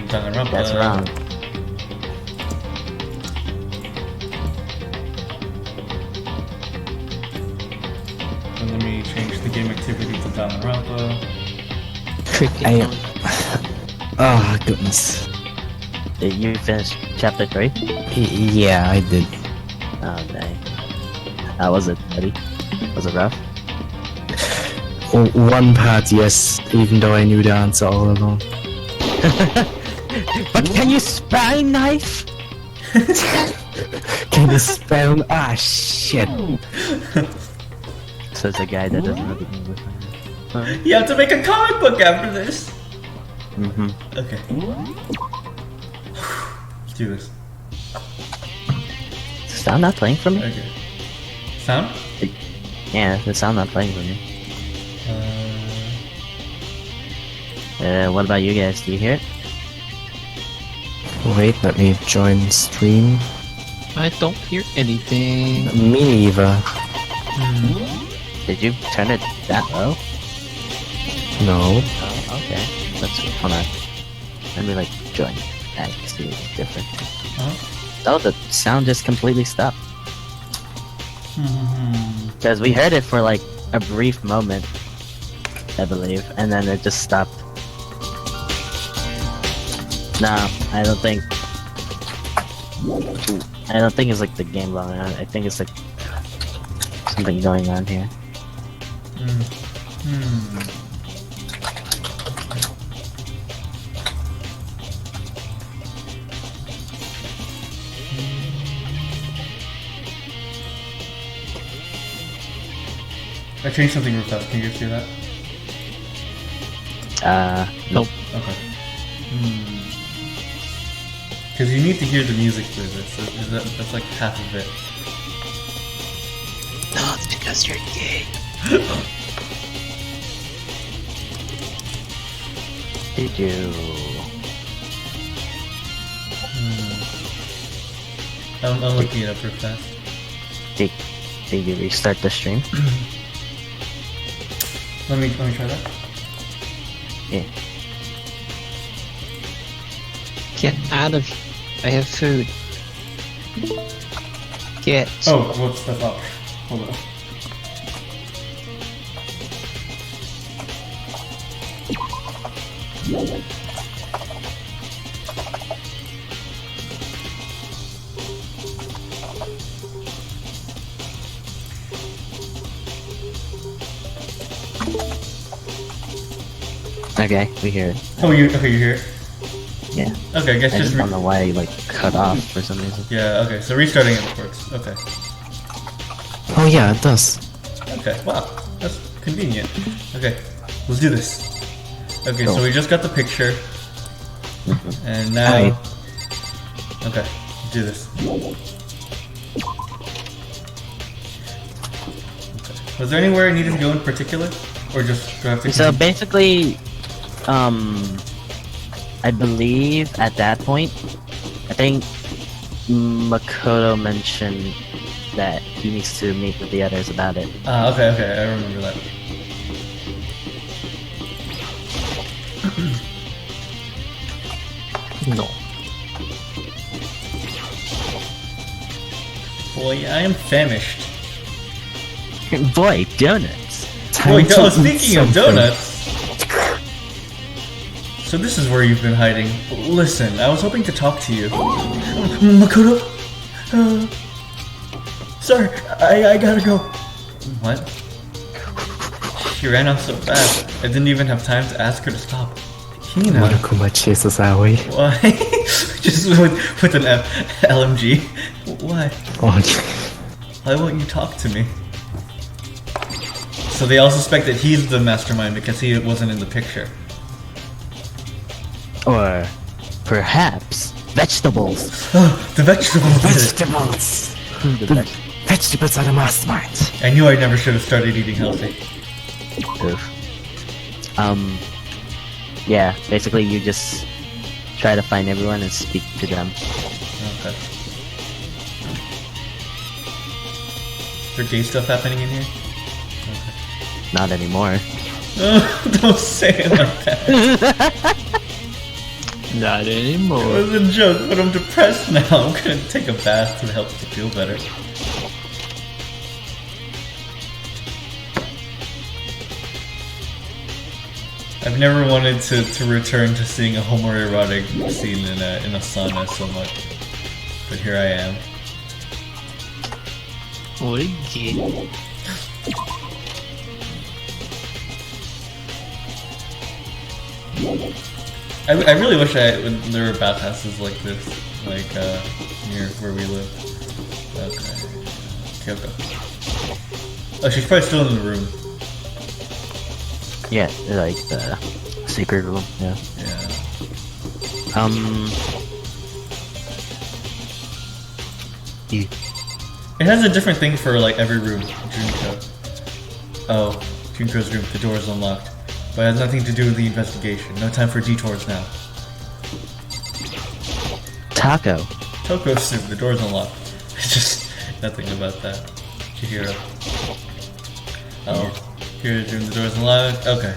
Danganronpa. That's wrong. And let me change the game activity to Danganronpa. Oh goodness. Did you finish chapter 3? Yeah, I did. Oh, dang. How was it, buddy? Was it rough? One part, yes, even though I knew the answer all along. But can you spell knife? Can you spell? Ah, shit. Says a guy that doesn't know the English language. You have to make a comic book after this! Mm-hmm. Okay. Let's do this. Is the sound not playing for me? Okay. Sound? Yeah, the sound not playing for me. What about you guys? Do you hear it? Wait, let me join stream. I don't hear anything. Me neither. Did you turn it that low? No. Oh, okay. Let's hold on. Let me like join. I can see it's different. Oh, the sound just completely stopped. Because we heard it for like a brief moment, I believe, and then it just stopped. No, I don't think it's like the game long. I think it's like something going on here. I changed something real fast. Can you guys hear that? Nope. Okay. Because you need to hear the music with it, so that's like half of it. No, it's because you're gay. Did you? I'm looking it up real fast. Did you restart the stream? Let me try that. Yeah. Get out of here. I have food. Get. Oh, whoops, that's up. Hold on. Okay, we hear it. Oh, you hear it? Yeah. Okay, I guess I just just don't know why you like cut off for some reason. yeah. Okay, so restarting it works. Okay. Oh yeah, it does. Okay. Wow, that's convenient. Okay, let's do this. Okay, Cool. so we just got the picture, and now. Alright. Okay, let's do this. Okay. Was there anywhere I needed to go in particular, or just do I have to? So basically, I believe at that point, I think Makoto mentioned that he needs to meet with the others about it. Okay, I remember that. No. Boy, I am famished. Boy, donuts! Boy, Time to eat speaking of something. donuts. So this is where you've been hiding. Listen, I was hoping to talk to you. Makoto? Sorry, I gotta go. What? She ran off so fast, I didn't even have time to ask her to stop. Hina. Monokuma chases away. Why? Just with an LMG. Why? Oh, Why won't you talk to me? So they all suspect that he's the mastermind because he wasn't in the picture. Or perhaps vegetables. The vegetables did it. vegetables! The The vegetables are the mastermind. I knew I never should have started eating healthy. Oof. Yeah, basically you just try to find everyone and speak to them. Okay. Is there gay stuff happening in here? Not anymore. Don't say it like that. Not It anymore. was a joke, but I'm depressed now. I'm gonna take a bath to help me feel better. I've never wanted to return to seeing a homoerotic scene in a sauna so much, but here I am. What a gig. I really wish there were bathhouses like this, like near where we live. Okay, Kyoko. Oh, she's probably still in the room. Yeah, like the secret room. Yeah. Yeah. It has a different thing for like every room. Junko. Oh, Junko's room. The door is unlocked, but it has nothing to do with the investigation. No time for detours now. Taco. Toko's room. The door is unlocked. It's just nothing about that. Chihiro. Oh, here's room. The door is unlocked. Okay.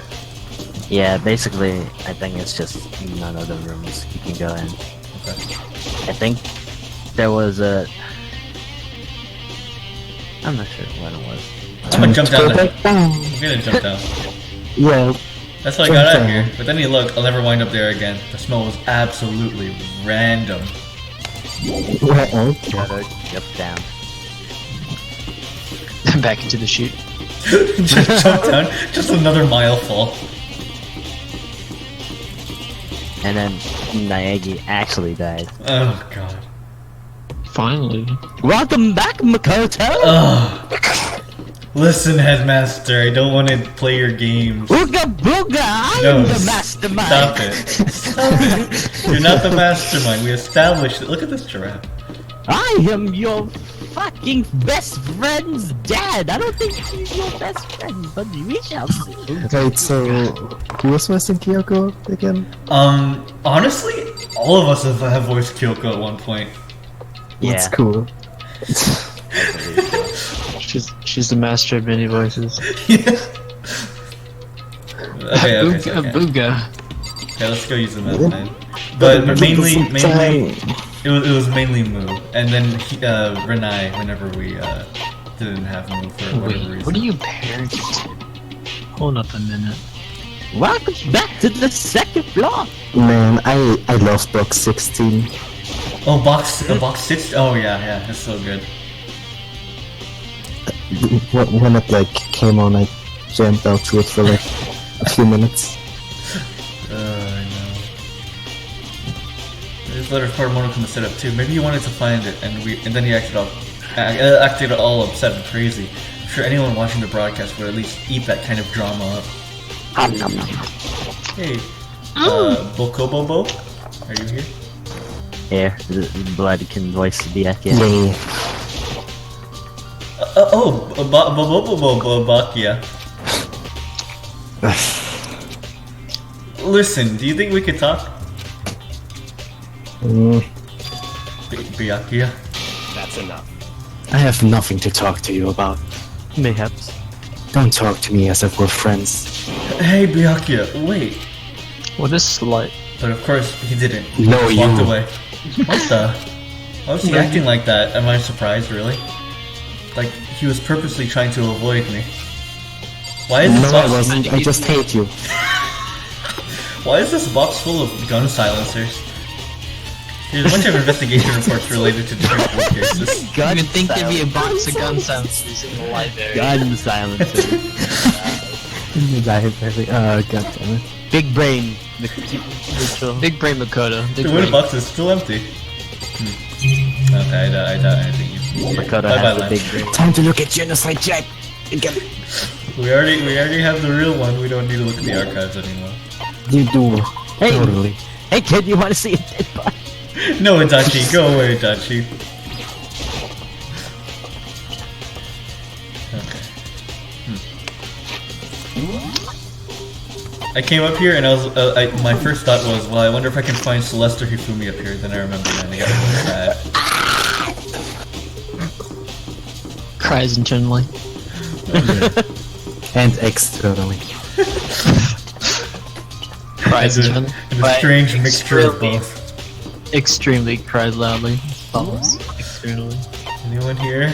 Yeah, basically, I think it's just none of the rooms you can go in. Okay. I think there was a. I'm not sure what it was. I'm gonna jump down there. down. I'm gonna jump down. Yeah. That's how I got out here. But then you look, I'll never wind up there again. The smell was absolutely random. Okay. Gotta jump down. Back into the chute. Just jump down. Just another mile fall. And then Naegi actually died. Oh god. Finally. Welcome back, Makoto! Ugh. Listen, Headmaster, I don't want to play your games. Ooga booga! I'm No, the mastermind! Stop it. Stop it. You're not the mastermind. We established it. Look at this giraffe. I am your fucking best friend's dad! I don't think he's your best friend, but we shall see. Wait, so who was missing Kyoko again? Honestly, all of us have voiced Kyoko at one point. That's Yeah. cool. She's the master of many voices. Yeah. Okay, okay, Booga okay. booga. Okay, let's go use the meth man. But mainly, it was mainly Moo, and then Renai whenever we didn't have Moo for whatever Wait, reason. what are you paired to? Hold up a minute. Welcome back to the second floor! Man, I love box 16. Oh, box 6. Oh yeah, it's so good. When it like came on, I jammed out to it for like a few minutes. I know. This letter for Monokuma set up too. Maybe he wanted to find it, and then he acted all upset and crazy. I'm sure anyone watching the broadcast would at least eat that kind of drama up. Hey, Bokobobo, are you here? Here, the blood can voice the again. Yay. Bakia. Listen, do you think we could talk? Byakuya? I have nothing to talk to you about. Mayhaps. Don't talk to me as if we're friends. Hey, Byakuya, wait. What is slut? But of course, he didn't. He No, just you. walked away. What the? Why was he acting like that? Am I surprised, really? Like, he was purposely trying to avoid me. Why is this No, I box... wasn't. I just hate you. Why is this box full of gun silencers? There's a bunch of investigation reports related to different cold cases. You would think there'd be a box of gun silencers in the library. Gun silencer. God damn it. Big brain. Neutral. Big brain Makoto. Big The winner brain. box is still empty. Okay, I doubt anything. Makoto Bye-bye, has the Lance. big brain. Time to look at Genocide Jack. Again. We already have the real one. We don't need to look at the archives anymore. You do. Hey. Totally. Hey kid, you wanna see a dead body? No, Itachi, go away, Itachi. Okay. I came up here and I was, my first thought was, well, I wonder if I can find Celeste or Hifumi up here. Then I remember, man, I got really sad. Cries internally. And externally. Cries each other. And a But strange mixture of extremely- both. Extremely cries loudly. Follows externally. Anyone here?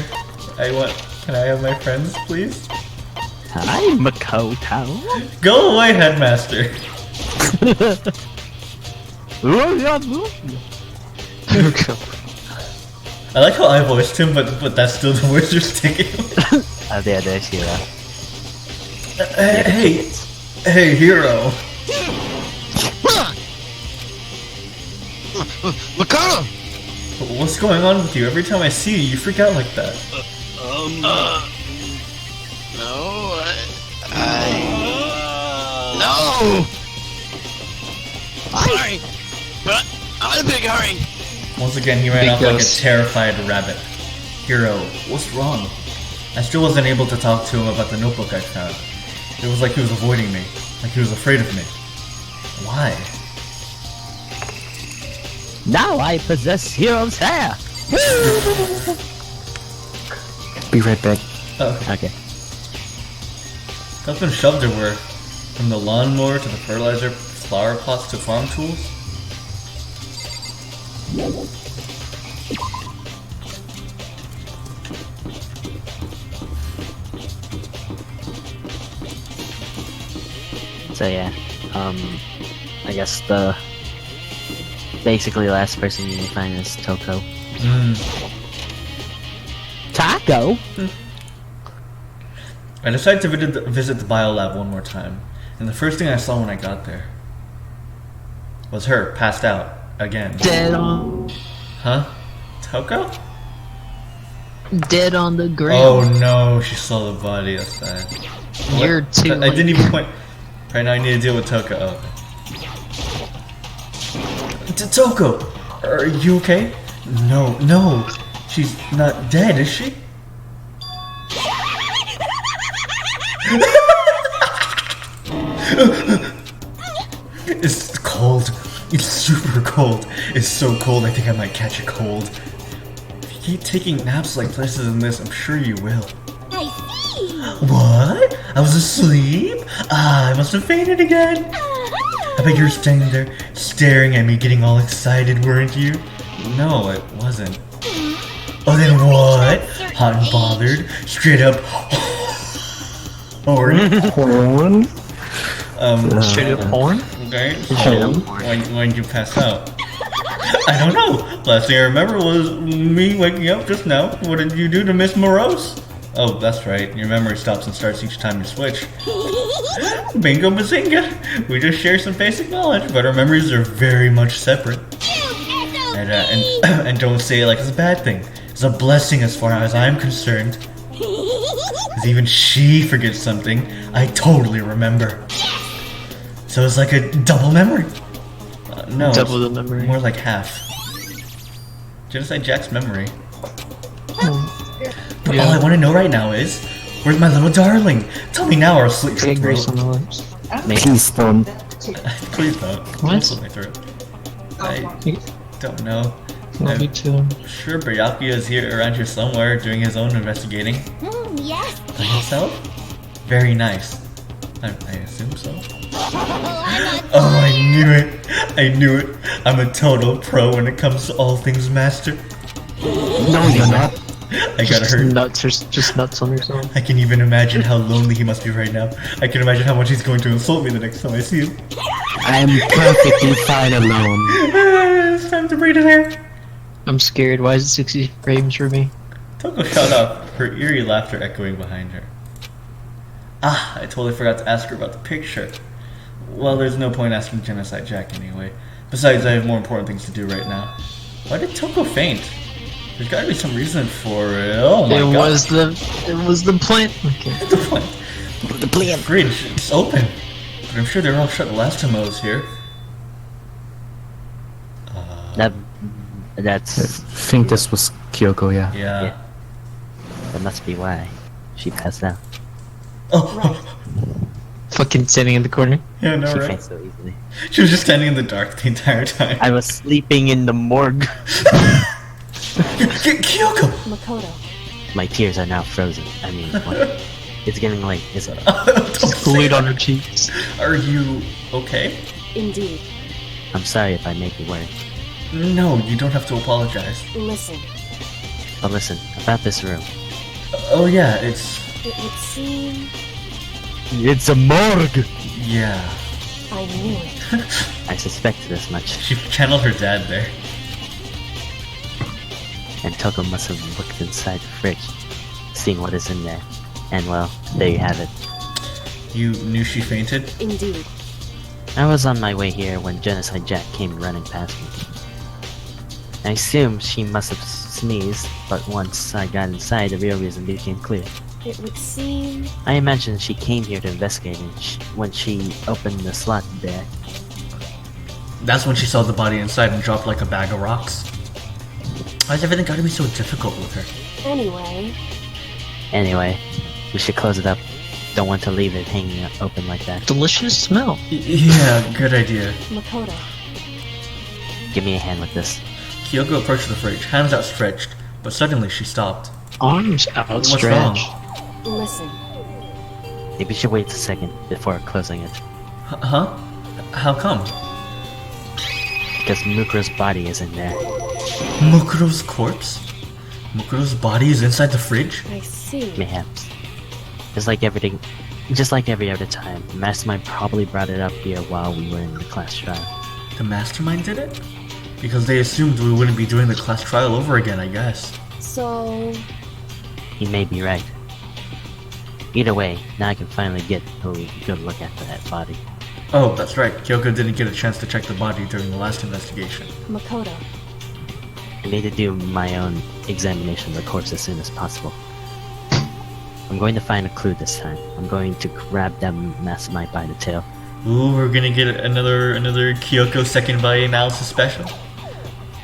Can I have my friends, please? Hi, Makoto. Go away, headmaster. I like how I voiced him, but that's still the words you're sticking with. Oh, there's Hero. Hey, hero. Makoto! What's going on with you? Every time I see you, you freak out like that. No, no! Sorry, but I'm in a big hurry. Once again, he ran off like a Because- terrified rabbit. Hero, what's wrong? I still wasn't able to talk to him about the notebook I found. It was like he was avoiding me, like he was afraid of me. Why? Now I possess Hero's hair. Be right back. Oh, Okay. that's been shoved everywhere. From the lawnmower to the fertilizer, flower pots to farm tools. So yeah, I guess the basically last person you find is Toko. Taco? I decided to visit the biolab one more time, and the first thing I saw when I got there was her, passed out, again. Dead on. Huh? Toko? Dead on the Oh ground. no, she saw the body, that's bad. You're too I late. didn't even point. Right now I need to deal with Toko. Oh. Toko! Are you okay? No. She's not dead, is she? It's cold. It's super cold. It's so cold I think I might catch a cold. If you keep taking naps like places in this, I'm sure you will. I see. What? I was asleep? I must have fainted again. I bet you were standing there staring at me getting all excited, weren't you? No, it wasn't. Oh, then what? Hot and bothered? Straight up horny? Horn? Straight up porn? Okay, so when you pass out? I don't know. Last thing I remember was me waking up just now. What did you do to Miss Morose? Oh, that's right. Your memory stops and starts each time you switch. Bingo bazinga! We just share some basic knowledge, but our memories are very much separate. And don't say it like it's a bad thing. It's a blessing as far as I'm concerned. Because even she forgets something I totally remember. So it's like a double memory. No, Double it's the memory. more like half. Genocide Jack's memory. But all I want to know right now is, where's my little darling? Tell me now or I'll slit your Fingers on throat. the lips. Please don't. Please don't. What? Don't slit my throat. I don't know. Love you too. I'm sure Byakuya is here around here somewhere doing his own investigating. Yes. By himself? Very nice. I assume so. Oh, I knew it. I knew it. I'm a total pro when it comes to all things master. No, you're not. I got Just hurt. nuts, just nuts on yourself. I can even imagine how lonely he must be right now. I can imagine how much he's going to insult me the next time I see him. I'm perfectly fine alone. It's time to braid his hair. I'm scared. Why is it 60 frames for me? Toko shut up, her eerie laughter echoing behind her. Ah, I totally forgot to ask her about the picture. Well, there's no point asking Genocide Jack anyway. Besides, I have more important things to do right now. Why did Toko faint? There's gotta be some reason for it. Oh my god. It was the plant. Okay. The plant. The fridge, it's open. But I'm sure they were all shut the last time I was here. That I that's think this was Kyoko, yeah. Yeah. that must be why she passed out. Oh, Fucking standing in the corner. yeah, no, She right? faints so easily. She was just standing in the dark the entire time. I was sleeping in the morgue. Kyoko! Makoto. My tears are now frozen. I mean, what? It's getting late, is it? Don't say Glued on that. her cheeks. Are you okay? Indeed. I'm sorry if I make you worry. No, you don't have to apologize. Listen, But listen, about this room. Oh yeah, it's... it would seem It's a morgue! yeah. I knew it. I suspected as much. She channeled her dad there. And Toko must have looked inside the fridge, seeing what is in there. And well, there you have it. You knew she fainted? Indeed. I was on my way here when Genocide Jack came running past me. I assumed she must have sneezed, but once I got inside, the real reason became clear. It would seem I imagine she came here to investigate and when she opened the slot there. That's when she saw the body inside and dropped like a bag of rocks. Why's everything gotta be so difficult with her? anyway. Anyway, we should close it up. Don't want to leave it hanging open like that. Delicious smell. Yeah, good idea. Makoto. Give me a hand with this. Kyoko approached the fridge, hands outstretched, but suddenly she stopped. Arms What's wrong? outstretched. Listen. Maybe we should wait a second before closing it. Huh? How come? Because Mukuro's body is in there. Mukuro's corpse? Mukuro's body is inside the fridge? I see. Mayhaps. Just like every other time, Mastermind probably brought it up here while we were in the class trial. The mastermind did it? Because they assumed we wouldn't be doing the class trial over again, I guess. So, He may be right. Either way, now I can finally get a good look at that body. Oh, that's right. Kyoko didn't get a chance to check the body during the last investigation. Makoto. I need to do my own examination of the corpse as soon as possible. I'm going to find a clue this time. I'm going to grab that mastermind by the tail. Ooh, we're gonna get another Kyoko second body analysis special.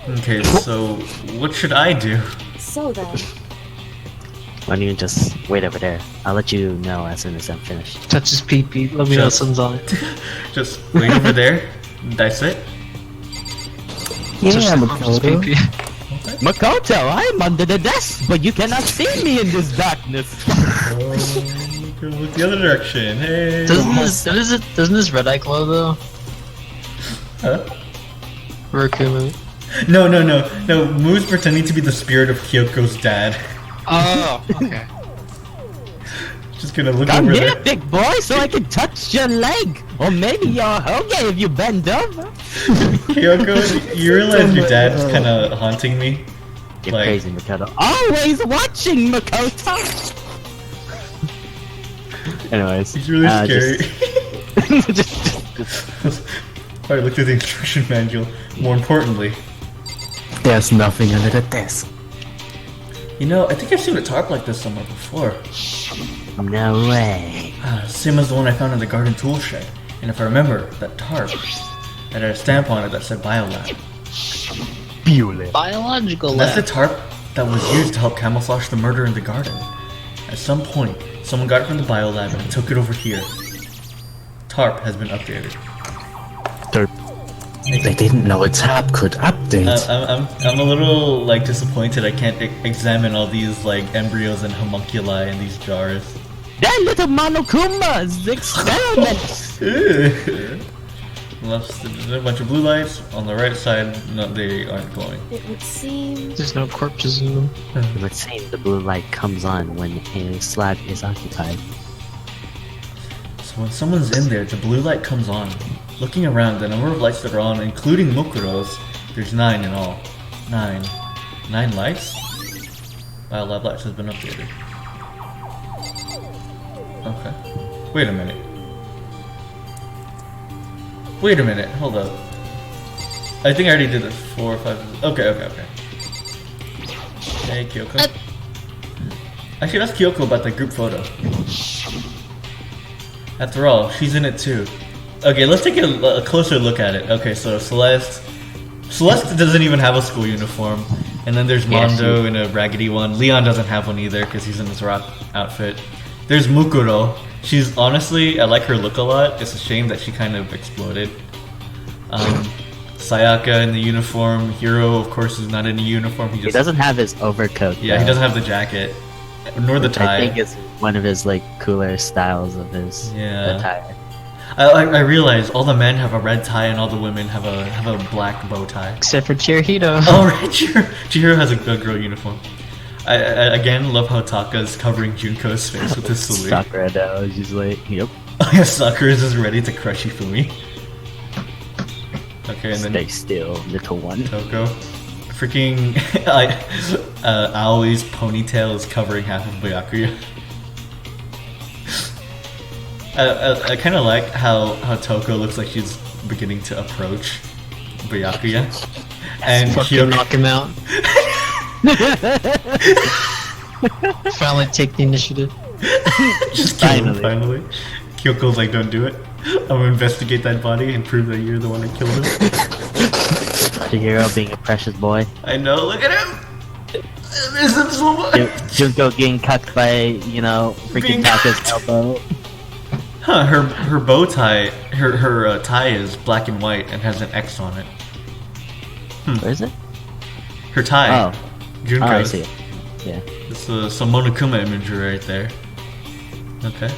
Okay, so what should I do? So then, Why don't you just wait over there? I'll let you know as soon as I'm finished. Touch his pee-pee. Let me know Just- something's on it. Just wait over there. That's it. Touch Yeah, the corpse's Makoto. pee-pee. Makoto, I'm under the desk, but you cannot see me in this darkness. Go look the other direction. Hey. Doesn't this red eye glow though? Huh? Rakumu. No. Moo's pretending to be the spirit of Kyoko's dad. Oh, okay. Just gonna look Come over here, there. big boy, so I can touch your leg. Or maybe your hoge if you bend over. Kyoko, you realize your dad's kind of haunting me? You're Like- crazy, Makoto. Always watching, Makoto! Anyways. He's really scary. Just Alright, look through the instruction manual. More importantly, There's nothing under the desk. you know, I think I've seen a tarp like this somewhere before. no way. Same as the one I found in the garden tool shed. And if I remember, that tarp, it had a stamp on it that said Biolab. Biological That's the lab. tarp that was used to help camouflage the murder in the garden. At some point, someone got it from the biolab and took it over here. Tarp has been updated. They didn't know a tab could update. I'm a little like disappointed I can't examine all these like embryos and homunculi in these jars. That little Monokuma's experiments! Ew. Left, there's a bunch of blue lights on the right side. No, they aren't glowing. it would seem There's no corpses in them. It would seem the blue light comes on when a slab is occupied. So when someone's in there, the blue light comes on. Looking around, the number of lights that are on, including Mukuro's, there's 9 in all. 9 lights? Biolab lights has been updated. Okay. Wait a minute. Wait a minute, hold up. I think I already did this 4 or 5. Okay. Hey, Kyoko. Actually, that's Kyoko about the group photo. After all, she's in it too. Okay, let's take a closer look at it. Okay, so Celeste doesn't even have a school uniform. And then there's Yeah, Mondo in a raggedy one. Leon doesn't have one either because he's in his rock outfit. There's Mukuro. She's honestly, I like her look a lot. It's a shame that she kind of exploded. Sayaka in the uniform. Hiro, of course, is not in a uniform. He doesn't have his overcoat. Yeah, he though, doesn't have the jacket, nor the which tie. I think is one of his like cooler styles of his Yeah. attire. I realize all the men have a red tie and all the women have a black bow tie. Except for Chirito. Oh, right, Chihiro has a good girl uniform. I again love how Taka's covering Junko's face with his salute. Sakura though, she's like, yep. Oh yeah, Sakura is just ready to crush Ifumi. Okay, and then Stay still, little one. Toko. Freaking Aoi's ponytail is covering half of Byakuya. I kind of like how Toko looks like she's beginning to approach Byakuya. And Fucking knock him out. Finally take the initiative. just kill him finally. Kyoko's like, don't do it. I'm gonna investigate that body and prove that you're the one that killed him. Chihiro being a precious boy. I know, look at him! I miss him so much! Junko getting cucked by, freaking Being Taka's cucked. elbow. Huh, her bow tie, her tie is black and white and has an X on it. Where is it? Her tie. Oh, Junko's. I see it. Yeah. It's some Monokuma imagery right there. Okay.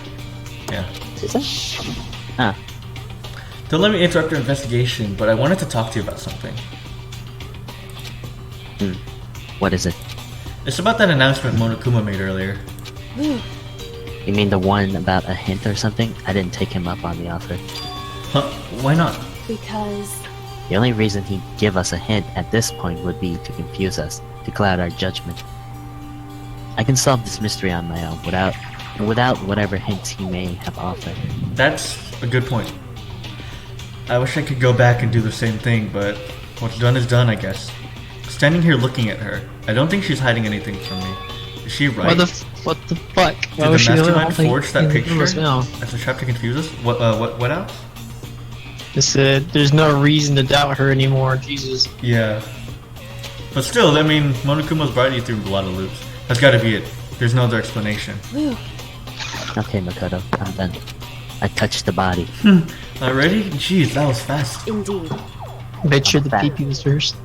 Yeah. Is it? Ah, Don't let me interrupt your investigation, but I wanted to talk to you about something. what is it? It's about that announcement Monokuma made earlier. You mean the one about a hint or something? I didn't take him up on the offer. Huh? Why not? Because The only reason he'd give us a hint at this point would be to confuse us, to cloud our judgment. I can solve this mystery on my own without whatever hints he may have offered. That's a good point. I wish I could go back and do the same thing, but what's done is done, I guess. Standing here looking at her, I don't think she's hiding anything from me. Is she right? What the fuck? Did the mastermind forge that picture as a trap to confuse us? What else? They said there's no reason to doubt her anymore. Jesus. Yeah. But still, I mean, Monokuma's brought you through a lot of loops. That's gotta be it. There's no other explanation. Okay, Makoto, I'm done. I touched the body. Already? Jeez, that was fast. indeed. Bet you the Fat. pee-pee was first.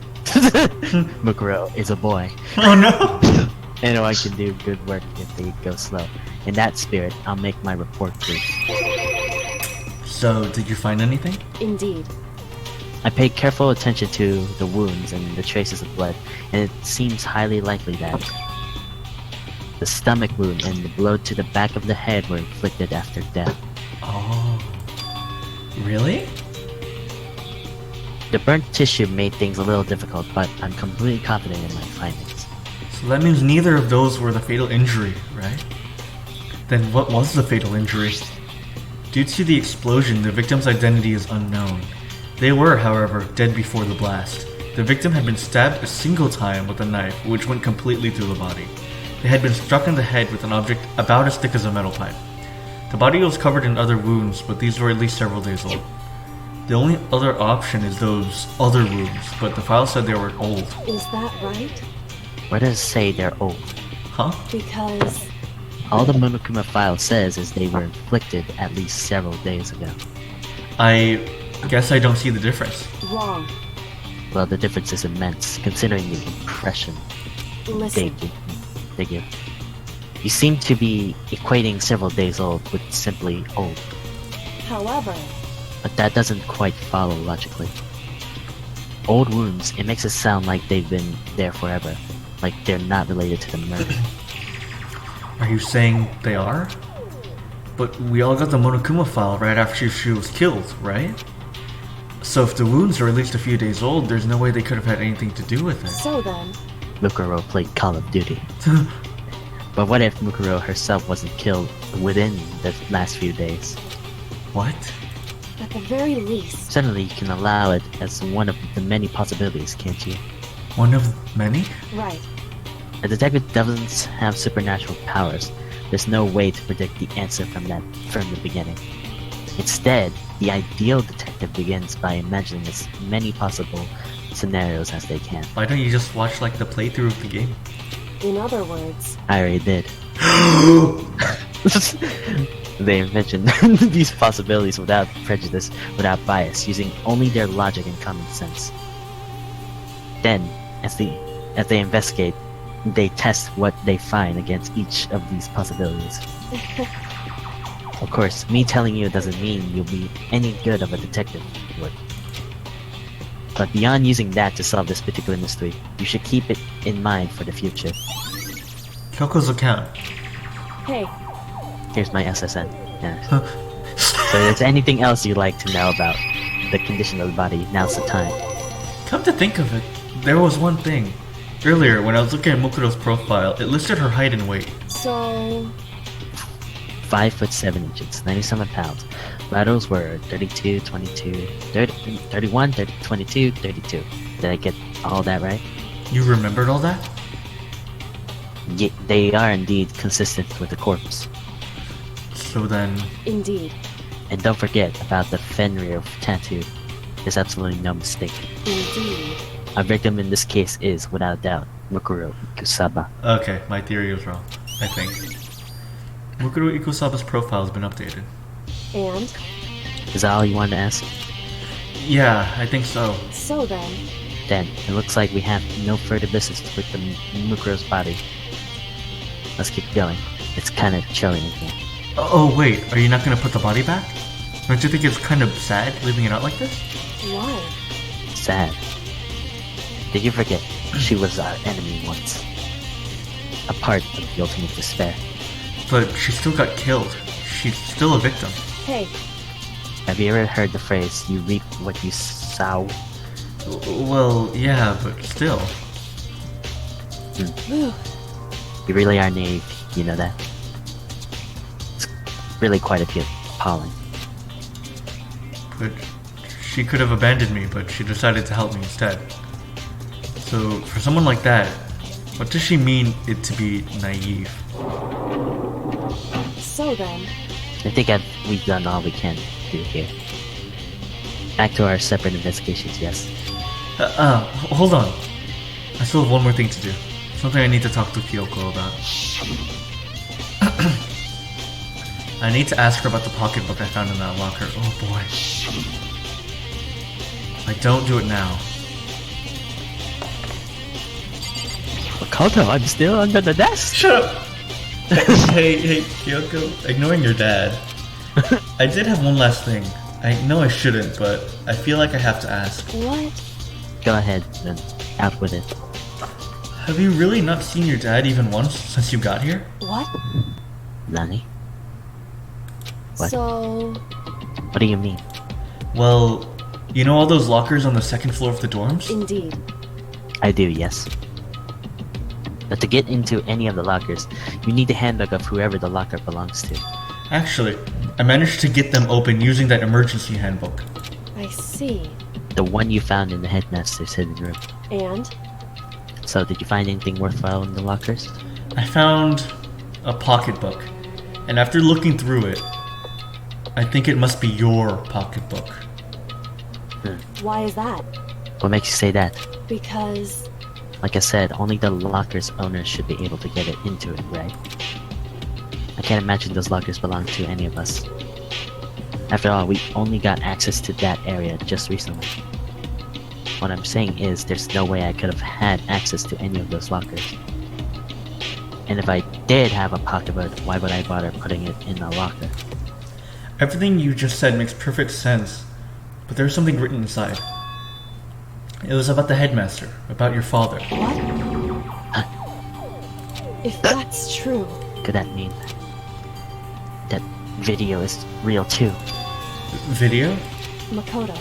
Mukuro is a boy. Oh no! Anyone can do good work if they go slow. In that spirit, I'll make my report brief. So, did you find anything? Indeed. I paid careful attention to the wounds and the traces of blood, and it seems highly likely that the stomach wound and the blow to the back of the head were inflicted after death. Oh. Really? The burnt tissue made things a little difficult, but I'm completely confident in my findings. So that means neither of those were the fatal injury, right? Then what was the fatal injury? Due to the explosion, the victim's identity is unknown. They were, however, dead before the blast. The victim had been stabbed a single time with a knife, which went completely through the body. They had been struck in the head with an object about as thick as a metal pipe. The body was covered in other wounds, but these were at least several days old. The only other option is those other wounds, but the file said they were old. Is that right? Where does it say they're old? Huh? Because All the Monokuma file says is they were inflicted at least several days ago. I guess I don't see the difference. wrong. Well, the difference is immense, considering the impression they Listen. give. You seem to be equating several days old with simply old, However, but that doesn't quite follow logically. Old wounds, it makes it sound like they've been there forever, like they're not related to the murder. Are you saying they are? But we all got the Monokuma file right after she was killed, right? So if the wounds are at least a few days old, there's no way they could have had anything to do with it. so then, Mukuro played Call of Duty. But what if Mukuro herself wasn't killed within the last few days? What? at the very least, Suddenly you can allow it as one of the many possibilities, can't you? One of many? right. A detective doesn't have supernatural powers. There's no way to predict the answer from the beginning. Instead, the ideal detective begins by imagining as many possible scenarios as they can. Why don't you just watch like the playthrough of the game? In other words, I already did. They envision these possibilities without prejudice, without bias, using only their logic and common sense. Then, as they investigate, they test what they find against each of these possibilities. Of course, me telling you doesn't mean you'll be any good of a detective would. But beyond using that to solve this particular mystery, you should keep it in mind for the future. Kyoko's account. Hey, Here's my SSN. Yeah. So if there's anything else you'd like to know about the condition of the body, now's the time. Come to think of it, there was one thing. Earlier, when I was looking at Mukuro's profile, it listed her height and weight. so 5 foot 7 inches, 97 pounds. Vitals were 32, 22, 30, 31, 30, 22, 32. Did I get all that right? You remembered all that? They are indeed consistent with the corpse. So then... indeed, And don't forget about the Fenrir tattoo. There's absolutely no mistake. indeed. Our victim in this case is, without a doubt, Mukuro Ikusaba. Okay, my theory was wrong, I think. Mukuro Ikusaba's profile has been updated. And Is that all you wanted to ask? Yeah, I think so. so then, Then, it looks like we have no further business with the Mukuro's body. Let's keep going. It's kind of chilling in here. Oh wait, are you not gonna put the body back? Don't you think it's kind of sad leaving it out like this? why? Sad. Did you forget? She was our enemy once. A part of the ultimate despair. But she still got killed. She's still a victim. Hey, Have you ever heard the phrase, you reap what you sow? Well, yeah, but still. Whew. You really are naive, you know that? It's really quite appalling. But she could have abandoned me, but she decided to help me instead. So, for someone like that, what does she mean it to be naive? So then, I think we've done all we can do here. Back to our separate investigations, yes. Hold on. I still have one more thing to do. Something I need to talk to Kyoko about. I need to ask her about the pocketbook I found in that locker. Oh boy. If I don't do it now. Makoto, I'm still under the desk! Shut up! hey, Kyoko, ignoring your dad. I did have one last thing. I know I shouldn't, but I feel like I have to ask. what? Go ahead, then. Out with it. Have you really not seen your dad even once since you got here? What? Nani? What? So, What do you mean? Well, you know all those lockers on the second floor of the dorms? indeed. I do, yes. But to get into any of the lockers, you need the handbook of whoever the locker belongs to. Actually, I managed to get them open using that emergency handbook. I see. The one you found in the headmaster's hidden room. And? So, did you find anything worthwhile in the lockers? I found a pocketbook, and after looking through it, I think it must be your pocketbook. Why is that? What makes you say that? Because, Like I said, only the locker's owners should be able to get it into it, right? I can't imagine those lockers belong to any of us. After all, we only got access to that area just recently. What I'm saying is, there's no way I could have had access to any of those lockers. And if I did have a pocketbook, why would I bother putting it in a locker? Everything you just said makes perfect sense, but there's something written inside. It was about the headmaster, about your father. what? If that's true, Could that mean that video is real too? Video? Makoto,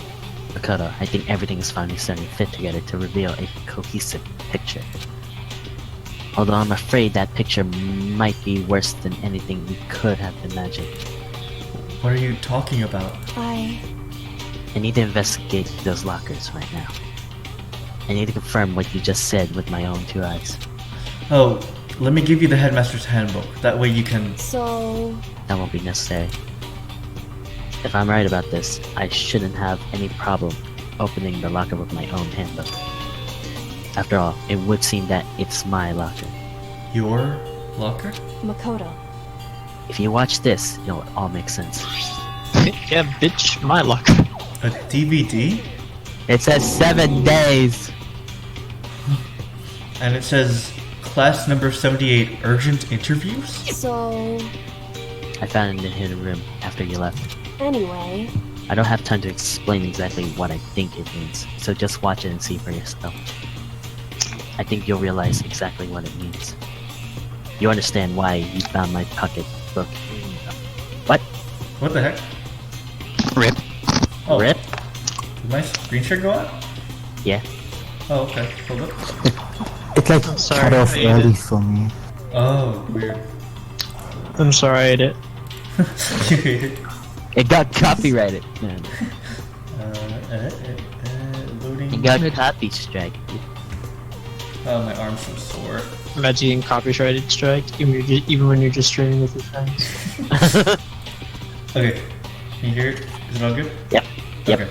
Makoto, I think everything is finally starting to fit together to reveal a cohesive picture. Although I'm afraid that picture might be worse than anything we could have imagined. What are you talking about? I need to investigate those lockers right now. I need to confirm what you just said with my own two eyes. Oh, let me give you the headmaster's handbook. That way you can... so, That won't be necessary. If I'm right about this, I shouldn't have any problem opening the locker with my own handbook. After all, it would seem that it's my locker. Your locker? Makoto, If you watch this, it'll all make sense. Yeah, bitch, my luck. A DVD? It says 7 days! And it says class number 78 urgent interviews? so, I found it in the hidden room after you left. Anyway, I don't have time to explain exactly what I think it means, so just watch it and see for yourself. I think you'll realize exactly what it means. You understand why you found my pocketbook. What? What the heck? Rip. Oh, Rip? Did my screen share go out? Yeah. Oh, okay. Hold up. It like I'm sorry, cut off I ate early it. for me. Oh, weird. I'm sorry I ate it. It got copyrighted. Loading. It got copy strike. Oh, my arm's so sore. Imagine getting copyrighted strike even when you're just streaming with your friends. Okay. Can you hear it? Is it all good? Yep. Yep. Okay.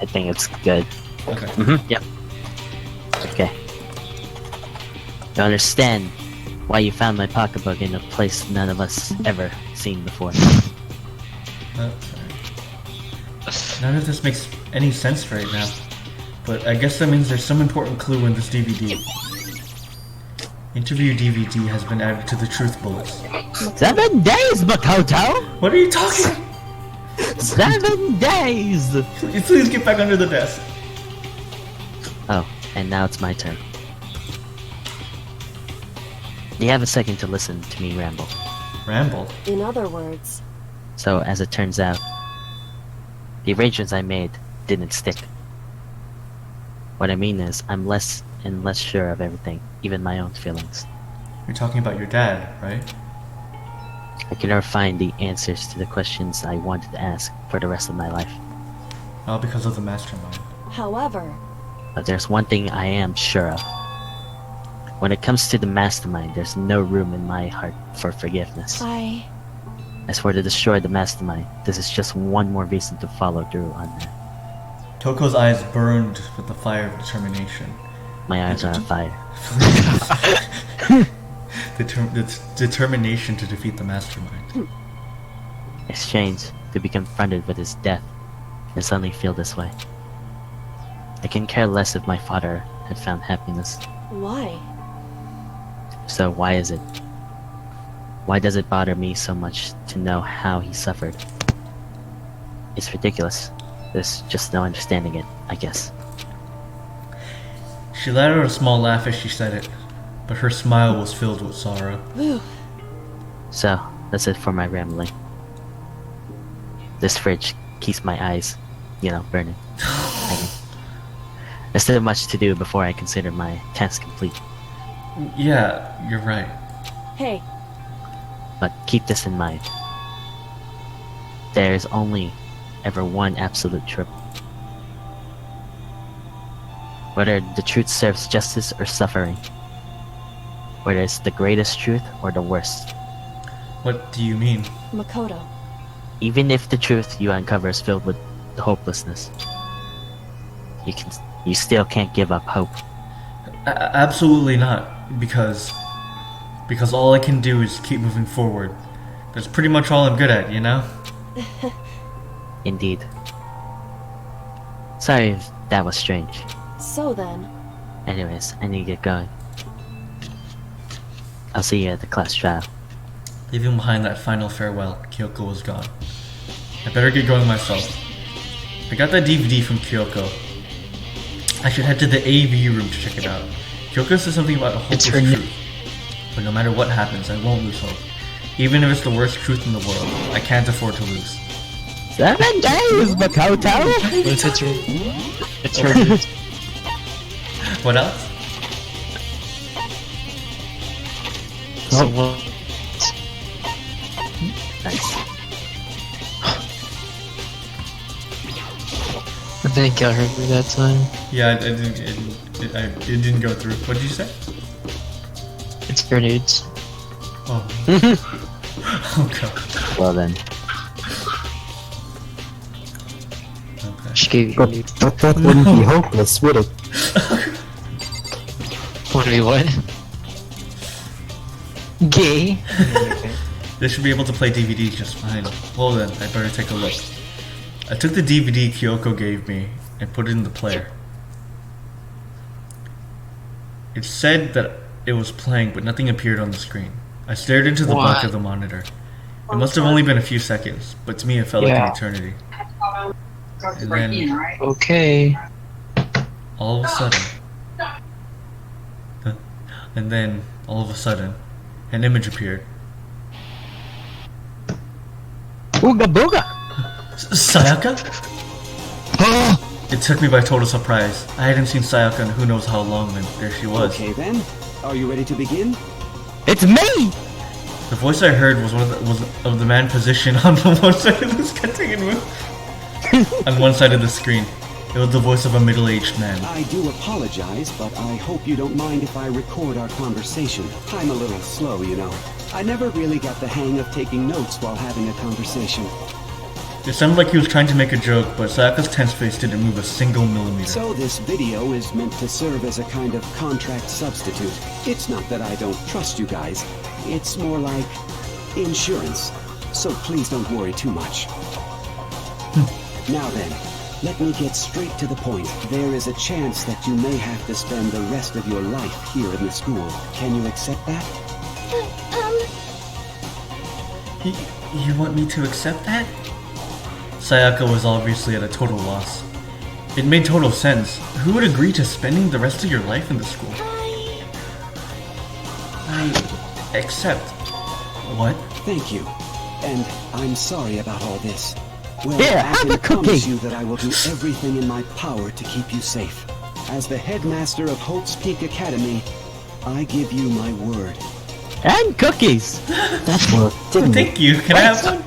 I think it's good. Okay. Yep. Okay. You understand why you found my pocketbook in a place none of us ever seen before. None of this makes any sense right now. But I guess that means there's some important clue in this DVD. Interview DVD has been added to the truth bullets. 7 days, Makoto! What are you talking? 7 days! Please get back under the desk. Oh, and now it's my turn. You have a second to listen to me ramble. Ramble. in other words, So, as it turns out, the arrangements I made didn't stick. What I mean is, I'm less and less sure of everything, even my own feelings. You're talking about your dad, right? I can never find the answers to the questions I wanted to ask for the rest of my life. All because of the mastermind. however, But there's one thing I am sure of. When it comes to the mastermind, there's no room in my heart for forgiveness. As for to destroy the mastermind, this is just one more reason to follow through on that. Toko's eyes burned with the fire of determination. My eyes are on fire. The determination to defeat the mastermind. It's strange to be confronted with his death and suddenly feel this way. I can care less if my father had found happiness. why? So why is it? Why does it bother me so much to know how he suffered? It's ridiculous. There's just no understanding it, I guess. She let out a small laugh as she said it, but her smile was filled with sorrow. So, that's it for my rambling. This fridge keeps my eyes, burning. There's still much to do before I consider my task complete. Yeah, you're right. Hey, But keep this in mind. There's only ever one absolute truth. Whether the truth serves justice or suffering. Whether it's the greatest truth or the worst. What do you mean? Makoto, Even if the truth you uncover is filled with hopelessness, you still can't give up hope. Absolutely not. Because all I can do is keep moving forward. That's pretty much all I'm good at, you know? Indeed. Sorry if that was strange. so then, Anyways, I need to get going. I'll see you at the class trial. Leaving behind that final farewell, Kyoko was gone. I better get going myself. I got that DVD from Kyoko. I should head to the AV room to check it out. Kyoko said something about a hopeless her truth. But no matter what happens, I won't lose hope. Even if it's the worst truth in the world, I can't afford to lose. 7 days, Makoto! It's her. What else? So what? Nice. I didn't kill her through that time. Yeah, it didn't go through. What did you say? It's grenades. Oh. Oh god. Well then, Okay. She gave you But, grenades. but that wouldn't be hopeless, would it? Want to be what? Gay? They should be able to play DVDs just fine. Well then, I better take a look. I took the DVD Kyoko gave me and put it in the player. It said that it was playing, but nothing appeared on the screen. I stared into the back What? of the monitor. It must have only been a few seconds, but to me it felt like Yeah. an eternity. And then, Okay. all of a sudden, an image appeared. Ooga booga! Sayaka? It took me by total surprise. I hadn't seen Sayaka in who knows how long, and there she was. Okay then, are you ready to begin? It's me! The voice I heard was was of the man positioned on the one side of the on one side of the screen. It was the voice of a middle-aged man. I do apologize, but I hope you don't mind if I record our conversation. I'm a little slow, you know. I never really got the hang of taking notes while having a conversation. It sounded like he was trying to make a joke, but Sayaka's tense face didn't move a single millimeter. So this video is meant to serve as a kind of contract substitute. It's not that I don't trust you guys. It's more like insurance. So please don't worry too much. Now then, let me get straight to the point. There is a chance that you may have to spend the rest of your life here in the school. Can you accept that? You want me to accept that? Sayaka was obviously at a total loss. It made total sense. Who would agree to spending the rest of your life in the school? I accept. What? Thank you. And I'm sorry about all this. Well, Here, I have can a cookie. promise you that I will do everything in my power to keep you safe. As the headmaster of Hope's Peak Academy, I give you my word. And cookies! That worked, didn't it? Thank you. Can I have one?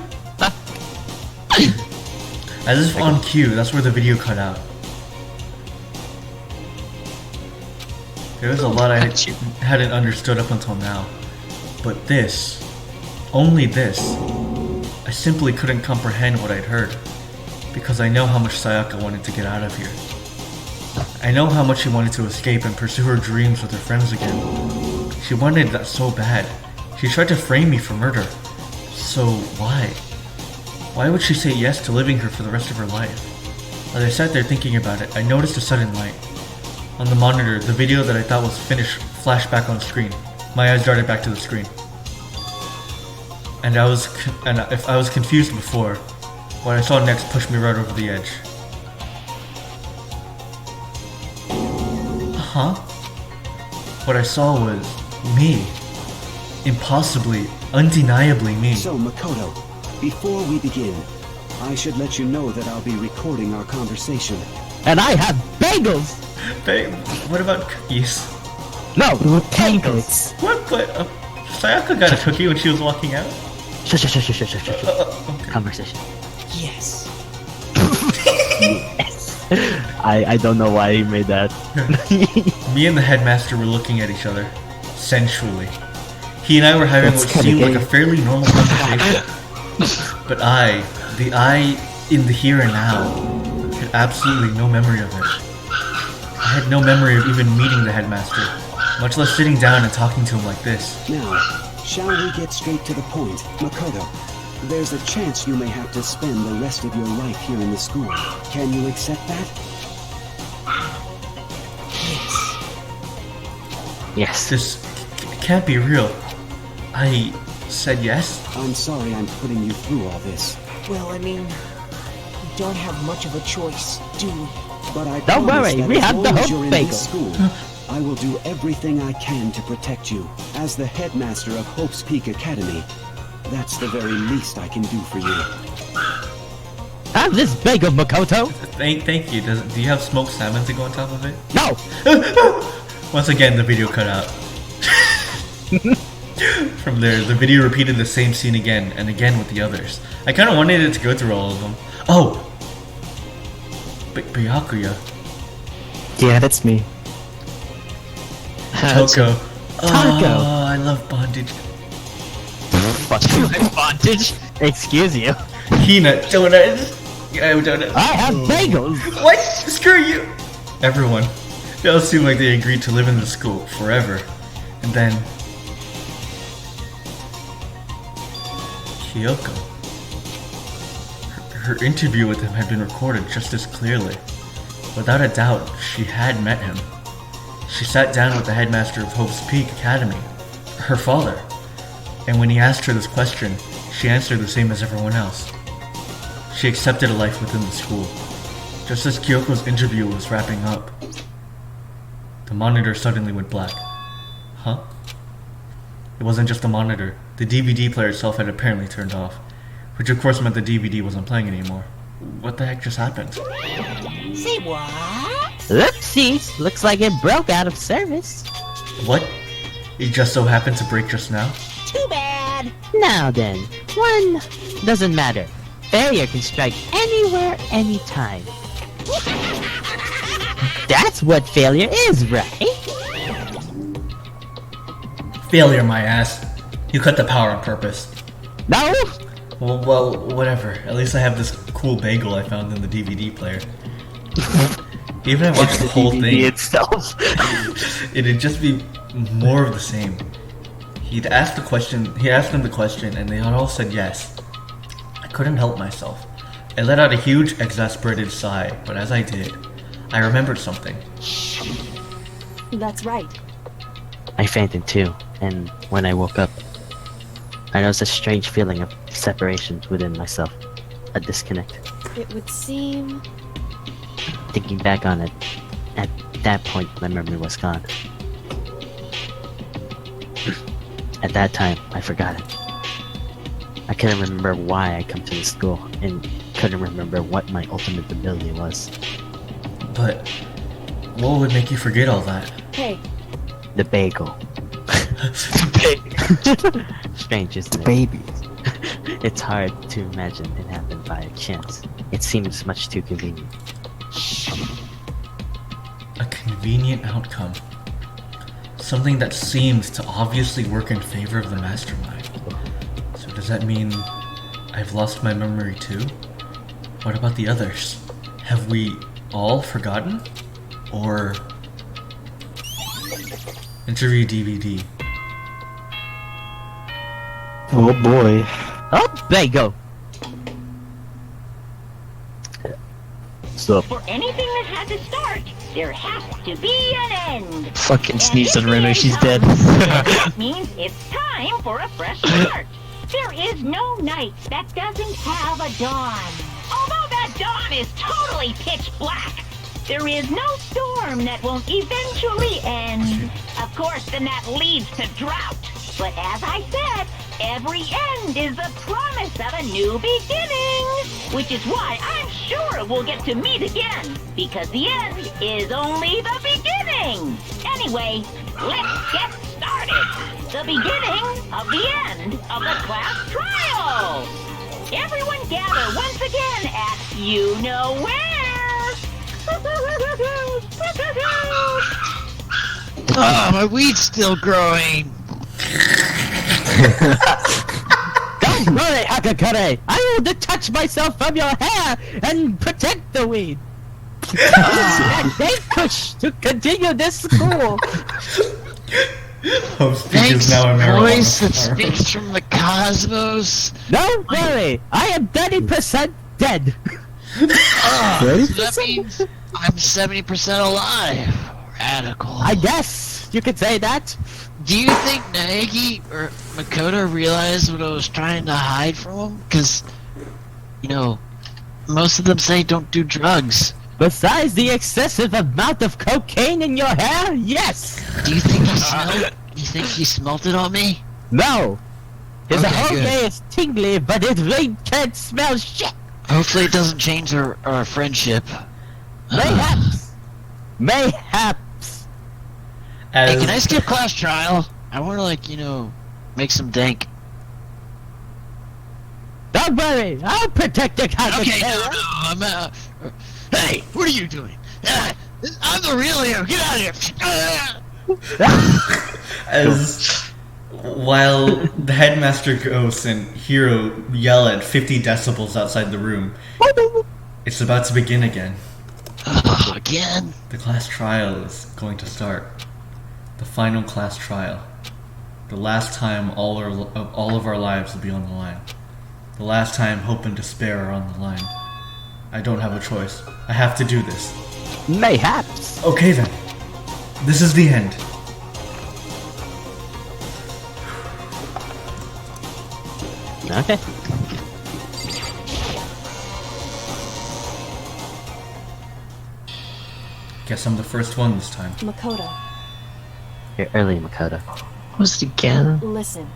As if on cue, that's where the video cut out. There was a lot I hadn't understood up until now. But this, only this, I simply couldn't comprehend what I'd heard. Because I know how much Sayaka wanted to get out of here. I know how much she wanted to escape and pursue her dreams with her friends again. She wanted that so bad. She tried to frame me for murder. So why? Why would she say yes to living here for the rest of her life? As I sat there thinking about it, I noticed a sudden light. On the monitor, the video that I thought was finished flashed back on screen. My eyes darted back to the screen. And if I was confused before, what I saw next pushed me right over the edge. Huh? What I saw was me. Impossibly, undeniably me. So, Makoto, before we begin, I should let you know that I'll be recording our conversation. And I have bagels! Babe, what about cookies? No! We were Bagels! pancakes. What? But Sayaka got a cookie when she was walking out? Shush, shush, shush, shush, shush, shush. Okay. Conversation. Yes. I don't know why he made that. Me and the headmaster were looking at each other, sensually. He and I were having That's what kinda seemed like gay. a fairly normal conversation. But the I in the here and now, had absolutely no memory of it. I had no memory of even meeting the headmaster, much less sitting down and talking to him like this. Now, shall we get straight to the point? Makoto, there's a chance you may have to spend the rest of your life here in the school. Can you accept that? Yes. This can't be real. I said yes? I'm sorry I'm putting you through all this, Well, I mean, we don't have much of a choice, do we? but I Don't promise worry, that we as have long the as Hope you're in Bagel. this school, I will do everything I can to protect you. As the headmaster of Hope's Peak Academy, that's the very least I can do for you. Have this bagel, Makoto! Thank you. Do you have smoked salmon to go on top of it? No! Once again, the video cut out. From there, the video repeated the same scene again and again with the others. I kind of wanted it to go through all of them. Oh! Byakuya. Yeah, that's me. Toko. Taco. Oh, I love bondage. Fuck you. Advantage? Excuse you. Peanut donuts. Yeah, donuts. I have bagels! What? Screw you! Everyone. They all seem like they agreed to live in the school forever. And then... Kyoko. Her interview with him had been recorded just as clearly. Without a doubt, she had met him. She sat down with the headmaster of Hope's Peak Academy, her father. And when he asked her this question, she answered the same as everyone else. She accepted a life within the school. Just as Kyoko's interview was wrapping up, the monitor suddenly went black. Huh? It wasn't just the monitor. The DVD player itself had apparently turned off, which of course meant the DVD wasn't playing anymore. What the heck just happened? Say what? Oopsies! Looks like it broke out of service. What? It just so happened to break just now? Too bad. Now then, one doesn't matter. Failure can strike anywhere, anytime. That's what failure is, right? Failure, my ass. You cut the power on purpose. No? Well, whatever. At least I have this cool bagel I found in the DVD player. Even if I watched the whole thing, itself. it'd just be more of the same. He asked them the question, and they all said yes. I couldn't help myself. I let out a huge, exasperated sigh, but as I did, I remembered something. That's right. I fainted too, and when I woke up, I noticed a strange feeling of separation within myself. A disconnect. It would seem... Thinking back on it, at that point my memory was gone. At that time, I forgot it. I couldn't remember why I come to the school, and couldn't remember what my ultimate ability was. But what would make you forget all that? Hey, The bagel. Strange, isn't it? Baby. It's hard to imagine it happened by chance. It seems much too convenient. A convenient outcome. Something that seems to obviously work in favor of the mastermind. So does that mean I've lost my memory too? What about the others? Have we all forgotten? Or... Interview DVD. Oh boy. Oh, bagel! Stop. For anything that has a start, there has to be an end. Fucking sneezed on Remy, she's dead. That means it's time for a fresh start. There is no night that doesn't have a dawn. Although that dawn is totally pitch black, there is no storm that won't eventually end. Of course, then that leads to drought. But as I said, every end is a promise of a new beginning. Which is why I'm sure we'll get to meet again. Because the end is only the beginning. Anyway, let's get started. The beginning of the end of the class trial. Everyone gather once again at you know where. Oh, my weed's still growing. Don't worry, Hakakare! I will detach myself from your hair and protect the weed! They push to continue this school! Host speech Thanks, is now a marijuana voice that farm. speaks from the cosmos. Don't worry, I am 30% dead! Oh, so that means I'm 70% alive. Radical. I guess you could say that. Do you think Naegi or Makoto realized what I was trying to hide from him? Because, you know, most of them say don't do drugs. Besides the excessive amount of cocaine in your hair, yes! Do you think he smelled? You think he smelt it on me? No! His Okay, whole good. day is tingly, but his vein can't smell shit! Hopefully it doesn't change our friendship. Mayhaps! Mayhaps! Hey, As can I skip class trial? I want to, like, you know, make some dank. Don't worry, I'll protect your Okay, no, Hakakare! I'm hey, what are you doing? I'm the real hero. Get out of here. as while the headmaster Ghost and Hiro yell at 50 decibels outside the room, it's about to begin again. Again? The class trial is going to start. The final class trial. The last time all of our lives will be on the line. The last time hope and despair are on the line. I don't have a choice. I have to do this. Mayhaps! Okay then. This is the end. Okay. Guess I'm the first one this time. Makoto, You're early, Makoto. What was it again? listen.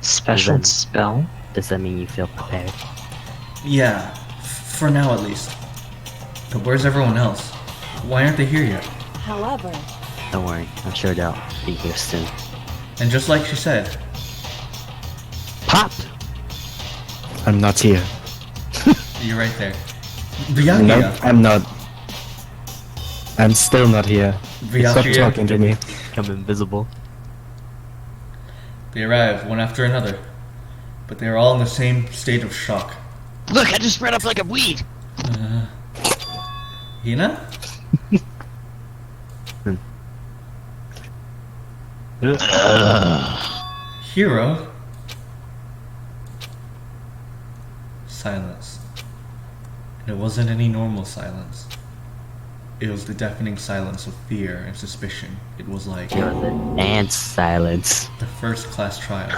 Special Then- spell? Does that mean you feel prepared? Yeah, for now at least. But where's everyone else? Why aren't they here yet? However, Don't worry, I'm sure they'll be here soon. And just like she said, Pop! I'm not here. you're right there. Byakuya. Nope, I'm not. I'm still not here. Stop Byakuya. talking to me. Become invisible. They arrive one after another, but they are all in the same state of shock. Look, I just spread up like a weed. Hina? Hero? Silence. And it wasn't any normal silence. It was the deafening silence of fear and suspicion. It was like It was advanced silence. the first class trial.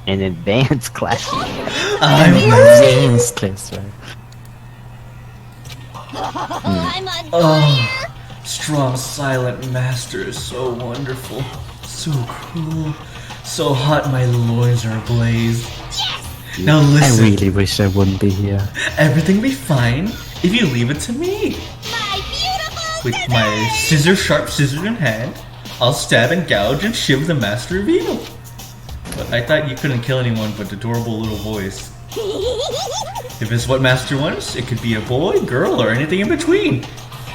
An advanced class. I'm Yes, class, right? Oh, strong silent master is so wonderful. So cool. So hot my loins are ablaze. Now I listen, really wish I wouldn't be here. everything will be fine if you leave it to me. With my sharp scissors in hand, I'll stab and gouge and shiv the master of evil. But I thought you couldn't kill anyone but adorable little boys. If it's what master wants, it could be a boy, girl, or anything in between.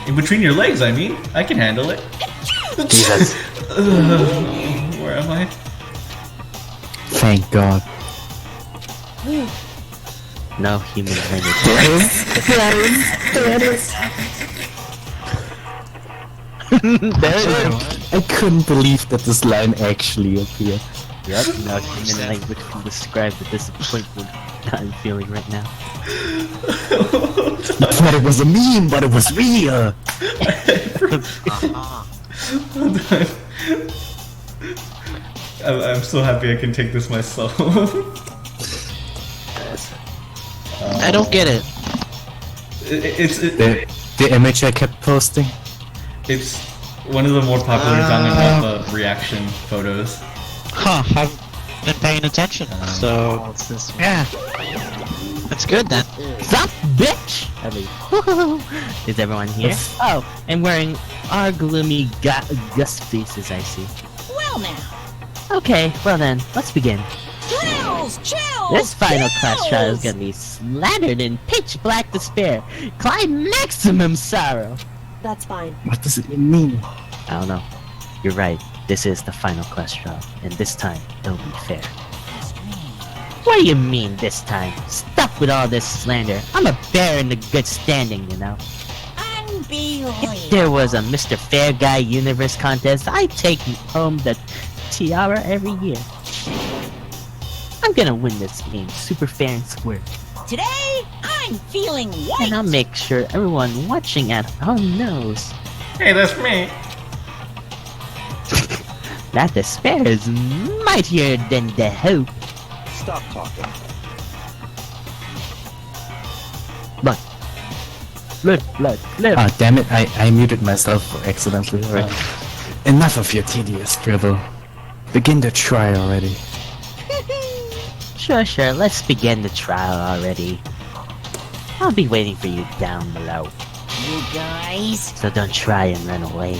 In between your legs, I mean. I can handle it. Jesus. Where am I? Thank God. No human language. I couldn't believe that this line actually appeared. Yep, no human language can describe the disappointment that I'm feeling right now. I thought it was a meme, but it was real. I'm so happy I can take this myself. I don't get it. The image I kept posting. It's one of the more popular Danganronpa reaction photos. Huh, I've been paying attention. So, yeah. That's good then. Sup, bitch! Is everyone here? Oh, and wearing our gloomy Gus faces, I see. Well now. Okay, well then, let's begin. Chills! Chills! This final class trial is gonna be slattered in pitch black despair, climb maximum sorrow. that's fine. What does it even mean? I don't know. You're right. This is the final class trial, and this time it'll be fair. What do you mean this time? Stop with all this slander. I'm a bear in the good standing, you know. If there was a Mr. Fair Guy Universe contest, I'd take home the tiara every year. I'm gonna win this game super fair and square. Today, I'm feeling white. And I'll make sure everyone watching at home knows Hey, that's me. that despair is mightier than the hope. Stop talking. Blood. Ah, damn it, I muted myself accidentally. Alright. Enough of your tedious dribble. Begin the trial already. Sure, let's begin the trial already. I'll be waiting for you down below, You guys. so don't try and run away.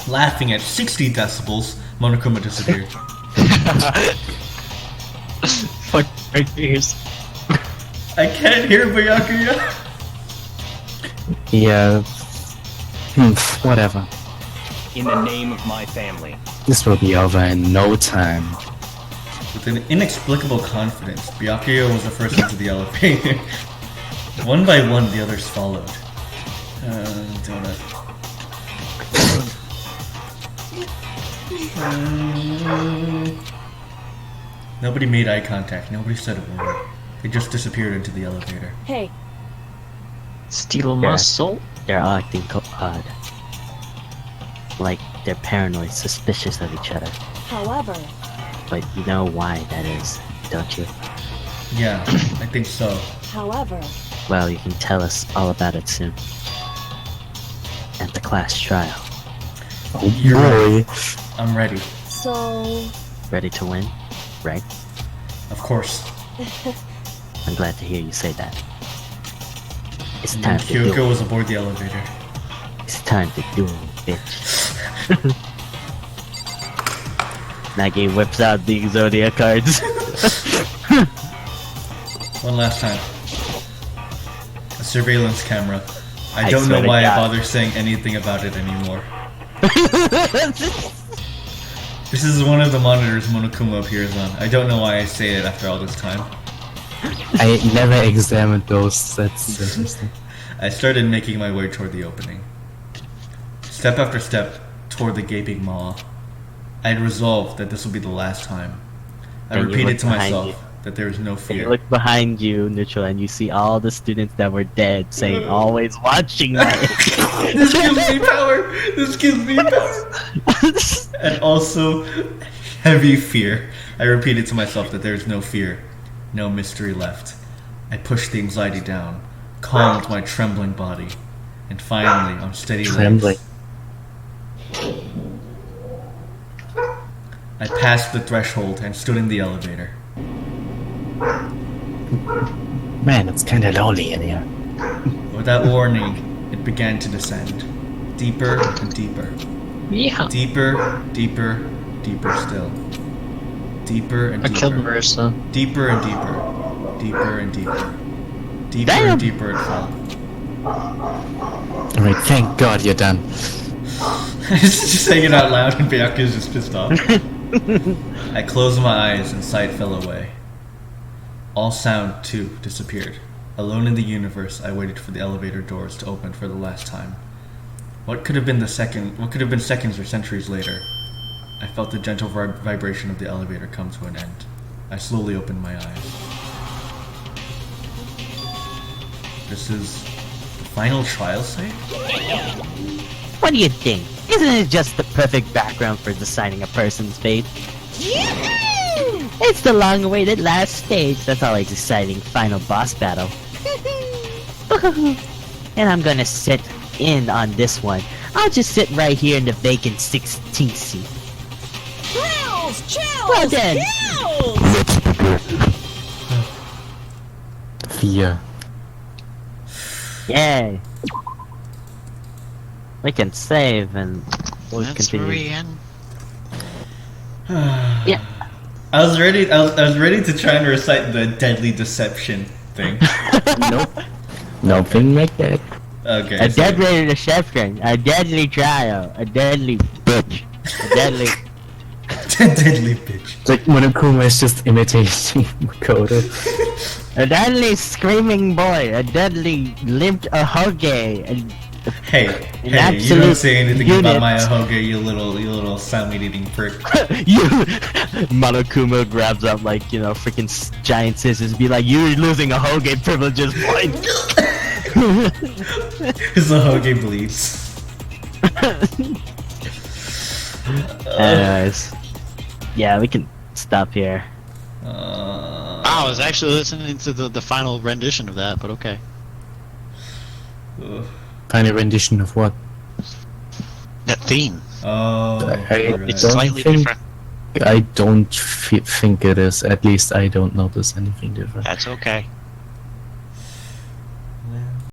Laughing at 60 decibels, Monokuma disappeared. Fuck my ears. I can't hear Byakuya. Yeah. Whatever. In the name of my family. This will be over in no time. With an inexplicable confidence, Byakuya was the first into the elevator. One by one, the others followed. Donut. Nobody made eye contact. Nobody said a word. They just disappeared into the elevator. Hey, Steal my soul? They're all acting odd. Like They're paranoid, suspicious of each other. However, But you know why that is, don't you? Yeah, I think so. however, Well, you can tell us all about it soon. At the class trial. Oh You're boy. I'm ready. so Ready to win? Right? Of course. I'm glad to hear you say that. It's time to do Kyoko it. was aboard the elevator. It's time to do it, bitch. Nagi whips out the Zodiac cards. One last time. A surveillance camera. I I don't swear know to why I God. bother saying anything about it anymore. This is one of the monitors Monokuma appears on. I don't know why I say it after all this time. I never examined those. That's interesting. I started making my way toward the opening. Step after step toward the gaping maw. I had resolved that this would be the last time. I And you repeated look to behind myself you. that there is no You fear. look behind you, Neutral, and you see all the students that were dead saying, always watching that. This gives me power! This gives me power! And also, heavy fear. I repeated to myself that there is no fear, no mystery left. I pushed the anxiety down, calmed my trembling body, and finally, on steady Trembling. legs, I passed the threshold and stood in the elevator. Man, it's kinda lonely in here. Without warning, it began to descend. Deeper and deeper. Yeah. Deeper, deeper, deeper still. Deeper and I killed deeper. Marissa. Deeper and deeper. Deeper and deeper. Deeper Damn. and deeper it fell. Alright, thank God you're done. Just saying it out loud and Byaku's just pissed off. I closed my eyes and sight fell away. All sound, too, disappeared. Alone in the universe, I waited for the elevator doors to open for the last time. What could have been seconds or centuries later? I felt the gentle vibration of the elevator come to an end. I slowly opened my eyes. This is the final trial site? What do you think? Isn't it just the perfect background for deciding a person's fate? It's the long-awaited last stage. That's always exciting final boss battle. And I'm gonna sit in on this one. I'll just sit right here in the vacant 16th seat. Chills! Chills! Well then. Fear. Yay. We can save and we'll That's continue. where we end. Yeah. I was ready to try and recite the deadly deception thing. Nope. Nothing like that. Okay. A so- deadly deception, a deadly trial, a deadly bitch, a deadly... deadly bitch. It's like Monokuma is just imitating Makoto. A deadly screaming boy, a deadly limped ahoge, and Hey, An you don't absolute say anything unit. about my ahoge, you little salmon eating prick. you Monokuma grabs up like, freaking giant scissors, be like, you're losing ahoge privileges, boy. His ahoge bleeds. Anyways, yeah, we can stop here. I was actually listening to the final rendition of that, but okay. Tiny rendition of what? That theme. Oh, I- right. It's Don't slightly think- different. I don't think it is. At least I don't notice anything different. That's okay.